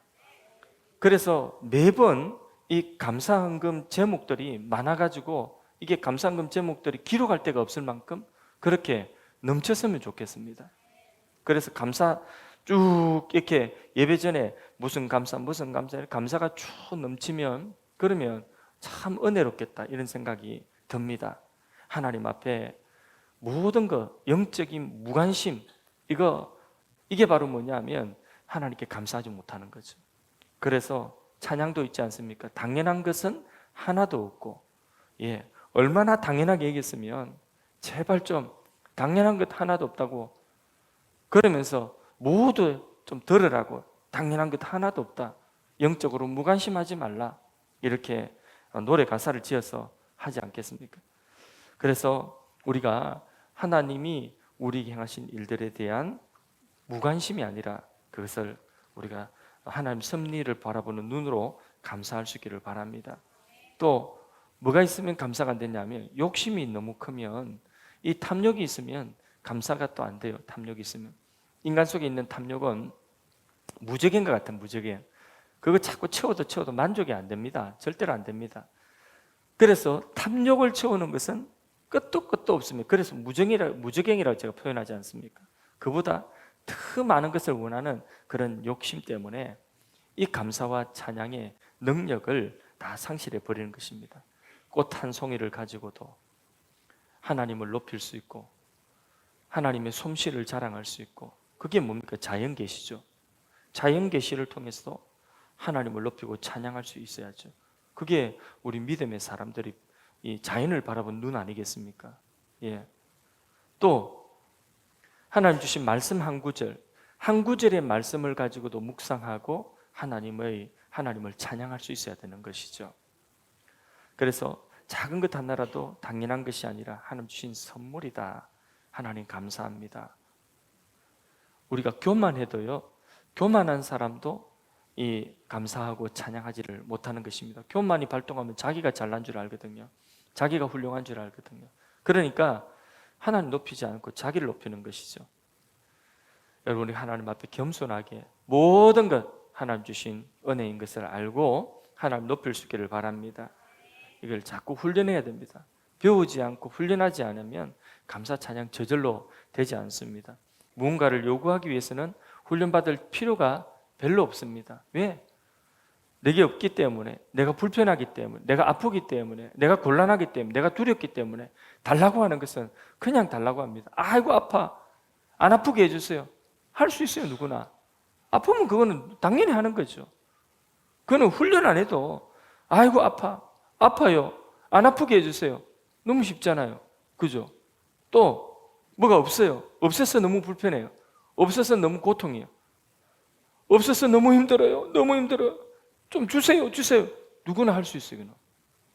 [SPEAKER 1] 그래서 매번 이 감사헌금 제목들이 많아가지고 이게 감사헌금 제목들이 기록할 데가 없을 만큼 그렇게 넘쳤으면 좋겠습니다. 그래서 감사 쭉 이렇게 예배 전에 무슨 감사 감사가 쭉 넘치면 그러면 참 은혜롭겠다 이런 생각이 듭니다. 하나님 앞에 모든 것, 영적인 무관심, 이게 바로 뭐냐면 하나님께 감사하지 못하는 거죠. 그래서 찬양도 있지 않습니까? 당연한 것은 하나도 없고, 얼마나 당연하게 얘기했으면 제발 좀 당연한 것 하나도 없다고 그러면서 모두 좀 들으라고, 당연한 것 하나도 없다, 영적으로 무관심하지 말라, 이렇게 노래 가사를 지어서 하지 않겠습니까? 그래서 우리가 하나님이 우리에게 행하신 일들에 대한 무관심이 아니라 그것을 우리가 하나님 섭리를 바라보는 눈으로 감사할 수 있기를 바랍니다. 또 뭐가 있으면 감사가 안 되냐면 욕심이 너무 크면, 이 탐욕이 있으면 감사가 또 안 돼요. 탐욕이 있으면 인간 속에 있는 탐욕은 무적인 것 같아요. 무적인 그거 자꾸 채워도 만족이 안 됩니다. 절대로 안 됩니다. 그래서 탐욕을 채우는 것은 끝도 없습니다. 그래서 무적행이라고 제가 표현하지 않습니까? 그보다 더 많은 것을 원하는 그런 욕심 때문에 이 감사와 찬양의 능력을 다 상실해 버리는 것입니다. 꽃 한 송이를 가지고도 하나님을 높일 수 있고 하나님의 솜씨를 자랑할 수 있고, 그게 뭡니까? 자연계시죠. 자연계시를 통해서 하나님을 높이고 찬양할 수 있어야죠. 그게 우리 믿음의 사람들이 이 자연을 바라본 눈 아니겠습니까? 예. 또 하나님 주신 말씀 한 구절, 한 구절의 말씀을 가지고도 묵상하고 하나님을 찬양할 수 있어야 되는 것이죠. 그래서 작은 것 하나라도 당연한 것이 아니라 하나님 주신 선물이다. 하나님 감사합니다. 우리가 교만해도요, 교만한 사람도 이 감사하고 찬양하지를 못하는 것입니다. 교만이 발동하면 자기가 잘난 줄 알거든요. 자기가 훌륭한 줄 알거든요. 그러니까 하나님 높이지 않고 자기를 높이는 것이죠. 여러분이 하나님 앞에 겸손하게 모든 것 하나님 주신 은혜인 것을 알고 하나님 높일 수 있기를 바랍니다. 이걸 자꾸 훈련해야 됩니다. 배우지 않고 훈련하지 않으면 감사 찬양 저절로 되지 않습니다. 무언가를 요구하기 위해서는 훈련받을 필요가 별로 없습니다. 왜? 내게 없기 때문에, 내가 불편하기 때문에, 내가 아프기 때문에, 내가 곤란하기 때문에, 내가 두렵기 때문에 달라고 하는 것은 그냥 달라고 합니다. 아이고 아파, 안 아프게 해주세요. 할 수 있어요, 누구나. 아프면 그거는 당연히 하는 거죠. 그거는 훈련 안 해도 아이고 아파요, 안 아프게 해주세요. 너무 쉽잖아요. 그죠? 또 뭐가 없어요. 없어서 너무 불편해요. 없어서 너무 고통이에요. 없어서 너무 힘들어요. 좀 주세요. 누구나 할 수 있어요.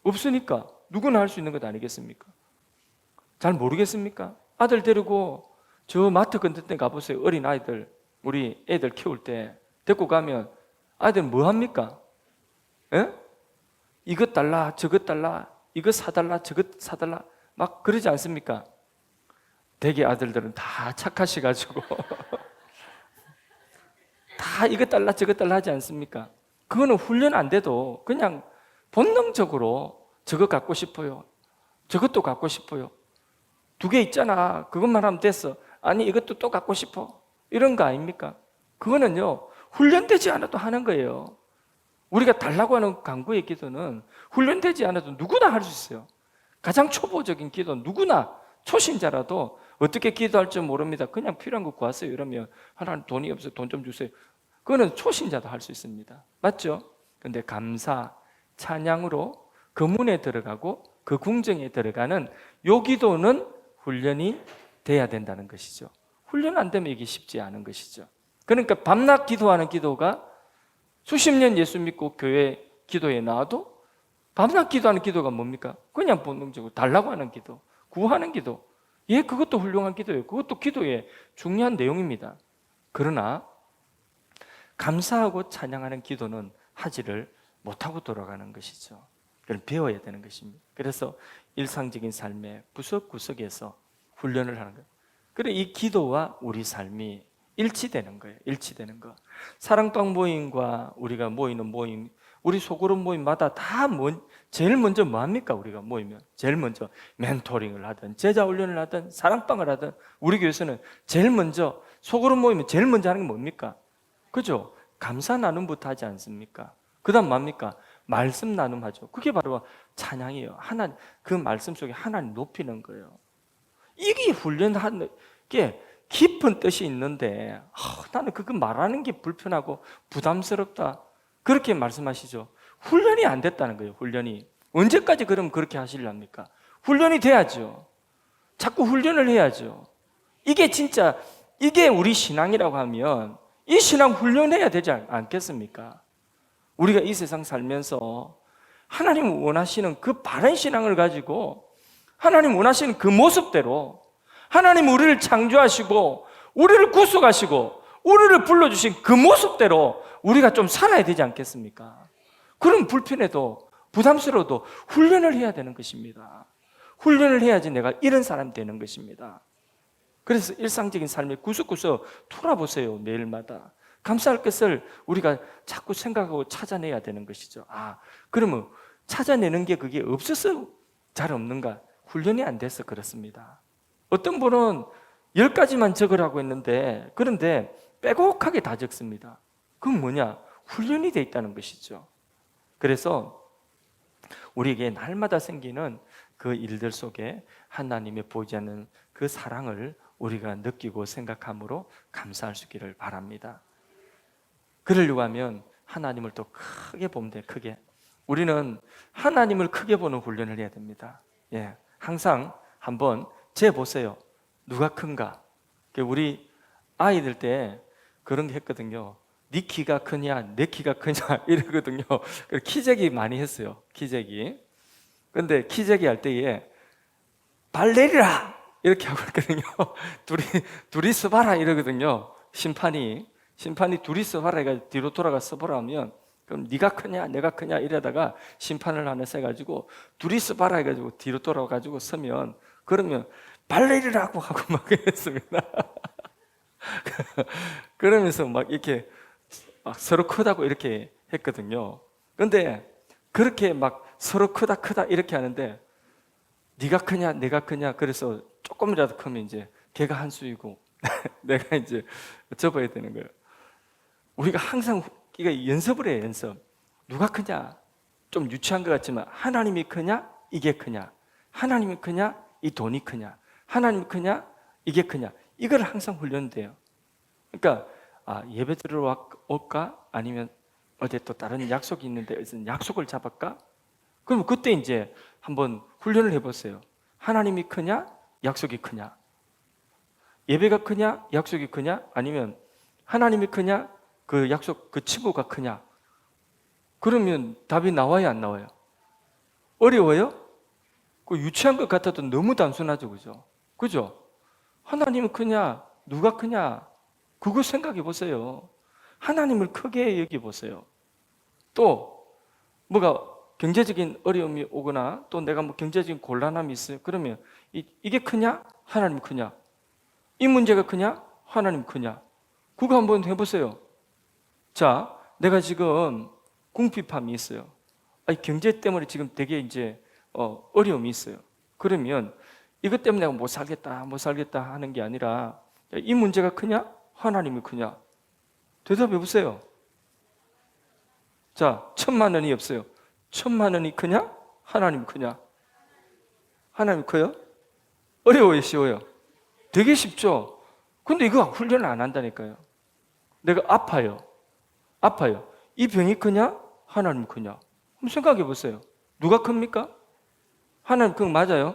[SPEAKER 1] 없으니까 누구나 할 수 있는 것 아니겠습니까? 잘 모르겠습니까? 아들 데리고 저 마트 근처 때 가보세요. 어린 아이들, 우리 애들 키울 때 데리고 가면 아이들 뭐 합니까? 에? 이것 달라, 저것 달라, 이거 사달라, 저것 사달라 막 그러지 않습니까? 대개 아들들은 다 착하셔가지고 다 이것 달라 저것 달라 하지 않습니까? 그거는 훈련 안 돼도 그냥 본능적으로 저것 갖고 싶어요, 저것도 갖고 싶어요, 2개 있잖아, 그것만 하면 됐어, 아니 이것도 또 갖고 싶어, 이런 거 아닙니까? 그거는요 훈련되지 않아도 하는 거예요. 우리가 달라고 하는 간구의 기도는 훈련되지 않아도 누구나 할 수 있어요. 가장 초보적인 기도는 누구나, 초신자라도 어떻게 기도할 줄 모릅니다. 그냥 필요한 거 구하세요 이러면 하나님 돈이 없어요, 돈 좀 주세요. 그거는 초신자도 할 수 있습니다. 맞죠? 그런데 감사, 찬양으로 그 문에 들어가고 그 궁정에 들어가는 요 기도는 훈련이 돼야 된다는 것이죠. 훈련 안 되면 이게 쉽지 않은 것이죠. 그러니까 밤낮 기도하는 기도가 수십 년 예수 믿고 교회 기도에 나와도 밤낮 기도하는 기도가 뭡니까? 그냥 본능적으로 달라고 하는 기도, 구하는 기도. 예, 그것도 훌륭한 기도예요. 그것도 기도의 중요한 내용입니다. 그러나 감사하고 찬양하는 기도는 하지를 못하고 돌아가는 것이죠. 그걸 배워야 되는 것입니다. 그래서 일상적인 삶의 구석구석에서 훈련을 하는 거예요. 그래, 이 기도와 우리 삶이 일치되는 거예요. 일치되는 거. 사랑방 모임과 우리가 모이는 모임, 우리 소그룹 모임마다 다 제일 먼저 뭐 합니까? 우리가 모이면 제일 먼저 멘토링을 하든 제자 훈련을 하든 사랑방을 하든, 우리 교회에서는 제일 먼저 소그룹 모이면 제일 먼저 하는 게 뭡니까? 그죠? 감사 나눔부터 하지 않습니까? 그 다음 뭡니까? 말씀 나눔하죠. 그게 바로 찬양이에요. 하나님, 그 말씀 속에 하나님 높이는 거예요. 이게 훈련하는 게 깊은 뜻이 있는데 나는 그거 말하는 게 불편하고 부담스럽다, 그렇게 말씀하시죠. 훈련이 안 됐다는 거예요. 훈련이. 언제까지 그럼 그렇게 하시렵니까? 훈련이 돼야죠. 자꾸 훈련을 해야죠. 이게 진짜, 이게 우리 신앙이라고 하면 이 신앙 훈련해야 되지 않겠습니까? 우리가 이 세상 살면서 하나님 원하시는 그 바른 신앙을 가지고 하나님 원하시는 그 모습대로 하나님 우리를 창조하시고 우리를 구속하시고 우리를 불러주신 그 모습대로 우리가 좀 살아야 되지 않겠습니까? 그럼 불편해도 부담스러워도 훈련을 해야 되는 것입니다. 훈련을 해야지 내가 이런 사람이 되는 것입니다. 그래서 일상적인 삶에 구석구석 돌아보세요. 매일마다 감사할 것을 우리가 자꾸 생각하고 찾아내야 되는 것이죠. 그러면 찾아내는 게 그게 없어서 잘 없는가? 훈련이 안 돼서 그렇습니다. 어떤 분은 10가지만 적으라고 했는데 그런데 빼곡하게 다 적습니다. 그건 뭐냐? 훈련이 돼 있다는 것이죠. 그래서 우리에게 날마다 생기는 그 일들 속에 하나님의 보이지 않는 그 사랑을 우리가 느끼고 생각함으로 감사할 수 있기를 바랍니다. 그러려고 하면 하나님을 또 크게 보면 돼요. 크게. 우리는 하나님을 크게 보는 훈련을 해야 됩니다. 예, 항상 한번 재보세요. 누가 큰가? 우리 아이들 때 그런 게 했거든요. 네 키가 크냐, 내 키가 크냐 이러거든요. 키재기 많이 했어요. 키재기. 근데 키재기 할 때에 발 내리라 이렇게 하고 있거든요. 둘이 서봐라 이러거든요. 심판이 둘이 서봐라 해가지고 뒤로 돌아가 서보라 하면, 그럼 네가 크냐 내가 크냐 이러다가 심판을 하면서 해가지고 둘이 서봐라 해가지고 뒤로 돌아가지고 서면, 그러면 발 내리라고 하고 막 했습니다. 그러면서 막 이렇게 막 서로 크다고 이렇게 했거든요. 근데 그렇게 막 서로 크다 이렇게 하는데, 네가 크냐 내가 크냐, 그래서 조금이라도 크면 이제 걔가 한 수이고 내가 이제 접어야 되는 거예요. 우리가 항상 이게 연습을 해요. 연습. 누가 크냐, 좀 유치한 것 같지만 하나님이 크냐 이게 크냐, 하나님이 크냐 이 돈이 크냐, 하나님이 크냐 이게 크냐, 이걸 항상 훈련돼요. 그러니까 예배 들으러 올까, 아니면 어디 또 다른 약속이 있는데 약속을 잡을까? 그럼 그때 이제 한번 훈련을 해보세요. 하나님이 크냐 약속이 크냐, 예배가 크냐 약속이 크냐, 아니면 하나님이 크냐 그 약속 그 친구가 크냐. 그러면 답이 나와요 안 나와요? 어려워요? 그 유치한 것 같아도 너무 단순하죠. 그죠? 하나님은 크냐 누가 크냐, 그거 생각해 보세요. 하나님을 크게 여기 보세요. 또 뭐가 경제적인 어려움이 오거나 또 내가 뭐 경제적인 곤란함이 있어요. 그러면 이게 크냐 하나님 크냐, 이 문제가 크냐 하나님 크냐, 그거 한번 해보세요. 자, 내가 지금 궁핍함이 있어요. 경제 때문에 지금 되게 이제 어려움이 있어요. 그러면 이것 때문에 내가 못 살겠다 하는 게 아니라, 이 문제가 크냐 하나님이 크냐, 대답해 보세요. 자, 1,000,000원이 없어요. 1,000,000원이 크냐 하나님이 크냐? 하나님이 커요? 어려워요 쉬워요? 되게 쉽죠. 근데 이거 훈련을 안 한다니까요. 내가 아파요. 이 병이 크냐 하나님 크냐? 한번 생각해 보세요. 누가 큽니까? 하나님 큰 맞아요?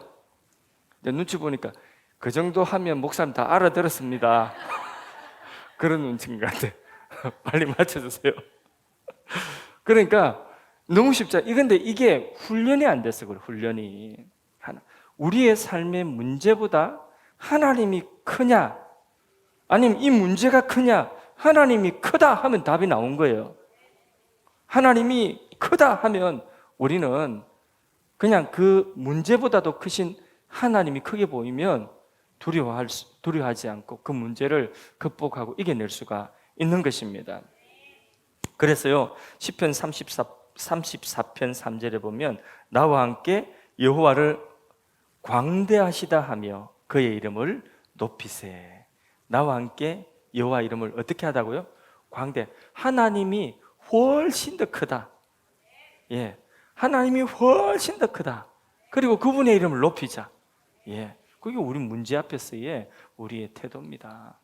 [SPEAKER 1] 내 눈치 보니까 그 정도 하면 목사님 다 알아들었습니다. 그런 눈치인 것 같아. 빨리 맞춰주세요. 그러니까 너무 쉽잖아요. 근데 이게 훈련이 안 됐어. 그래, 훈련이. 우리의 삶의 문제보다 하나님이 크냐, 아니면 이 문제가 크냐, 하나님이 크다 하면 답이 나온 거예요. 하나님이 크다 하면 우리는 그냥 그 문제보다도 크신 하나님이 크게 보이면 두려워하지 않고 그 문제를 극복하고 이겨낼 수가 있는 것입니다. 그래서요, 시편 34편 3절에 보면 나와 함께 여호와를 광대하시다 하며 그의 이름을 높이세. 나와 함께 여호와 이름을 어떻게 하다고요? 광대. 하나님이 훨씬 더 크다. 예, 하나님이 훨씬 더 크다. 그리고 그분의 이름을 높이자. 예, 그게 우리 문제 앞에서의 우리의 태도입니다.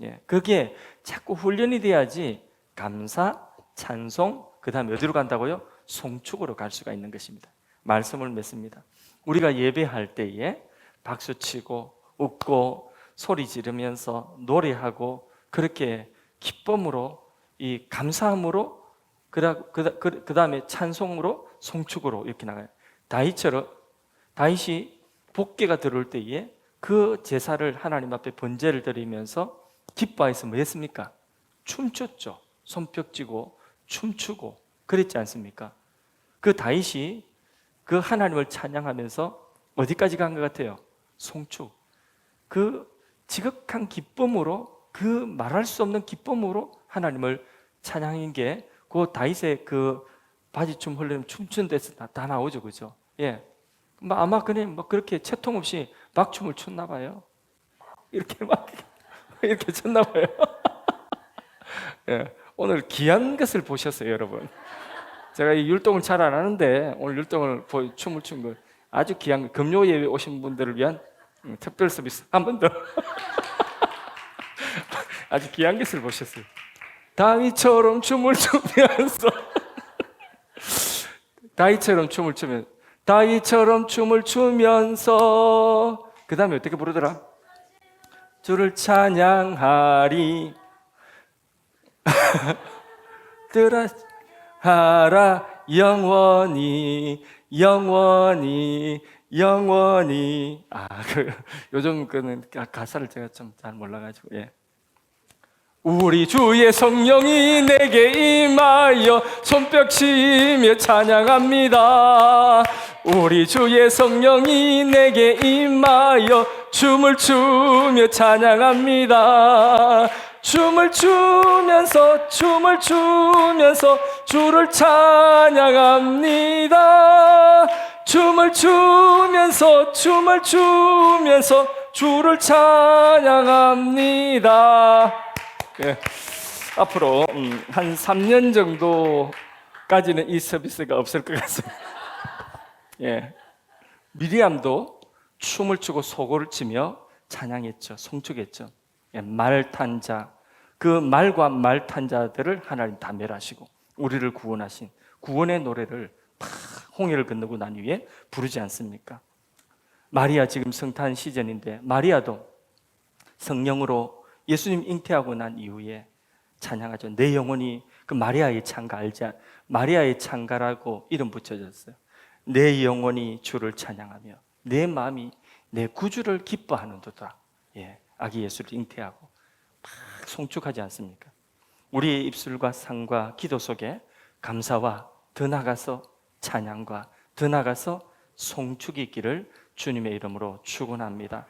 [SPEAKER 1] 예, 그게 자꾸 훈련이 돼야지 감사, 찬송, 그 다음에 어디로 간다고요? 송축으로 갈 수가 있는 것입니다. 말씀을 맺습니다. 우리가 예배할 때에 박수치고 웃고 소리 지르면서 노래하고 그렇게 기쁨으로, 이 감사함으로, 그 다음에 찬송으로, 송축으로 이렇게 나가요. 다윗이 복귀가 들어올 때에 그 제사를 하나님 앞에 번제를 드리면서 기뻐해서 뭐 했습니까? 춤췄죠. 손뼉 쥐고 춤추고 그랬지 않습니까? 그 다윗이 그 하나님을 찬양하면서 어디까지 간 것 같아요? 송축. 그 지극한 기쁨으로, 그 말할 수 없는 기쁨으로 하나님을 찬양한 게 그 다윗의 그 바지춤 흘리는 춤춘 데서 다 나오죠, 그죠? 예, 아마 그냥 뭐 그렇게 채통 없이 막춤을 췄나 봐요. 이렇게 막 이렇게 췄나 봐요. 예, 오늘 귀한 것을 보셨어요, 여러분. 제가 이 율동을 잘 안 하는데 오늘 율동을 춤을 춘 거 아주 귀한 금요 예배 오신 분들을 위한 특별 서비스 한 번 더. 아주 귀한 것을 보셨어요. 다윗처럼 춤을 추면서 다윗처럼 춤을 추면 다윗처럼 춤을 추면서 그 다음에 어떻게 부르더라? 주를 찬양하리 하라 영원히 영원히 영원히. 요즘 거는 가사를 제가 좀 잘 몰라가지고. 예. 우리 주의 성령이 내게 임하여 손뼉 치며 찬양합니다. 우리 주의 성령이 내게 임하여 춤을 추며 찬양합니다. 춤을 추면서 주를 찬양합니다. 춤을 추면서 주를 찬양합니다. 예, 앞으로 한 3년 정도까지는 이 서비스가 없을 것 같습니다. 예, 미리암도 춤을 추고 소고를 치며 찬양했죠. 송축했죠. 예, 말 탄 자, 그 말과 말 탄 자들을 하나님 다 멸하시고 우리를 구원하신 구원의 노래를 다 홍해를 건너고 난 후에 부르지 않습니까? 마리아 지금 성탄 시즌인데 마리아도 성령으로 예수님 잉태하고 난 이후에 찬양하죠. 내 영혼이, 그 마리아의 창가 알지? 마리아의 창가라고 이름 붙여졌어요. 내 영혼이 주를 찬양하며 내 마음이 내 구주를 기뻐하는도다. 예, 아기 예수를 잉태하고 막 송축하지 않습니까? 우리의 입술과 상과 기도 속에 감사와 더 나아가서 찬양과 더 나아가서 송축이 있기를 주님의 이름으로 축원합니다.